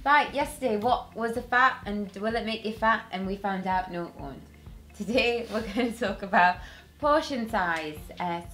Right, yesterday, what was a fat and will it make you fat? And we found out no, it won't. Today, we're going to talk about portion size.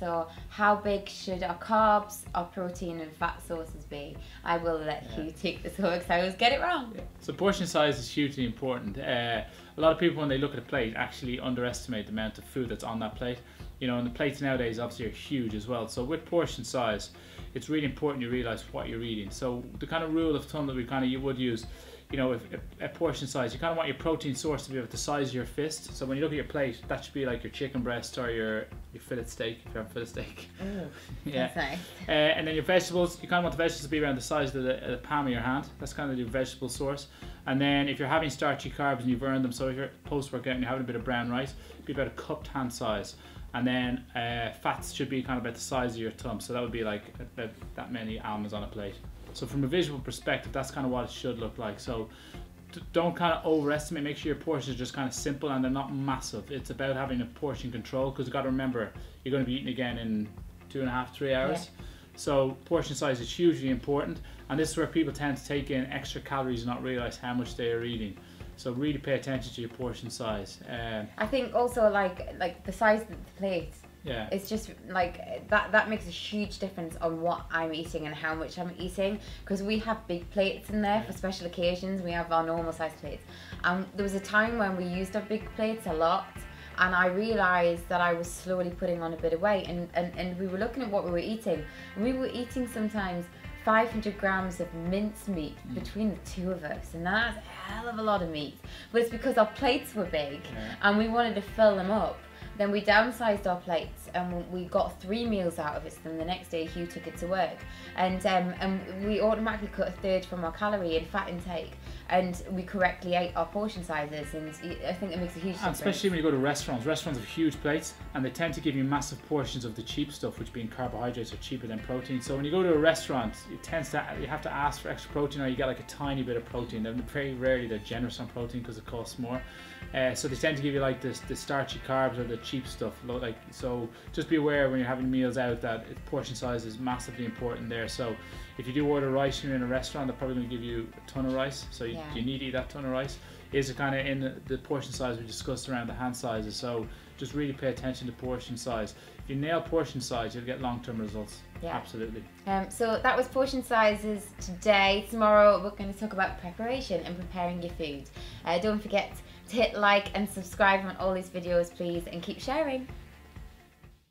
So, how big should our carbs, our protein and fat sources be? I will let you take this over because I always get it wrong. Yeah. So portion size is hugely important. A lot of people, when they look at a plate, actually underestimate the amount of food that's on that plate. You know, and the plates nowadays obviously are huge as well. So with portion size, it's really important you realise what you're eating. So the kind of rule of thumb that you would use, you know, if a portion size, you kind of want your protein source to be about the size of your fist. So when you look at your plate, that should be like your chicken breast or your fillet steak, if you have a fillet steak. Ooh, yeah. That's nice. And then your vegetables, you kind of want the vegetables to be around the size of the palm of your hand. That's kind of your vegetable source. And then if you're having starchy carbs and you've earned them, so if you're post-workout and you're having a bit of brown rice, it'd be about a cupped hand size. And then fats should be kind of about the size of your thumb. So that would be like about that many almonds on a plate. So from a visual perspective, that's kind of what it should look like. So don't kind of overestimate. Make sure your portions are just kind of simple and they're not massive. It's about having a portion control, because you've got to remember you're going to be eating again in 2.5 to 3 hours. Yeah. So portion size is hugely important, and this is where people tend to take in extra calories and not realize how much they are eating. So really pay attention to your portion size. I think also like the size of the plate. Yeah. It's just like that makes a huge difference on what I'm eating and how much I'm eating, because we have big plates in there for special occasions. We have our normal size plates, and there was a time when we used our big plates a lot, and I realised that I was slowly putting on a bit of weight, and we were looking at what we were eating, and we were eating sometimes 500 grams of mince meat between the two of us, and that's a hell of a lot of meat. But it's because our plates were big and we wanted to fill them up. Then we downsized our plates and we got 3 meals out of it. So then the next day Hugh took it to work, and we automatically cut a third from our calorie and fat intake, and we correctly ate our portion sizes, and I think it makes a huge difference. Especially when you go to restaurants. Restaurants have huge plates and they tend to give you massive portions of the cheap stuff, which being carbohydrates are cheaper than protein. So when you go to a restaurant, you have to ask for extra protein, or you get like a tiny bit of protein. Then very rarely they're generous on protein because it costs more. So they tend to give you like the starchy carbs or the cheap stuff. So just be aware when you're having meals out that portion size is massively important there. So if you do order rice and you're in a restaurant, they're probably going to give you a ton of rice. So you need to eat that ton of rice. Is it kind of in the portion size we discussed around the hand sizes? So just really pay attention to portion size. If you nail portion size, you'll get long-term results. Yeah, absolutely. So that was portion sizes today. Tomorrow we're going to talk about preparation and preparing your food. Don't forget to hit like and subscribe on all these videos, please, and keep sharing.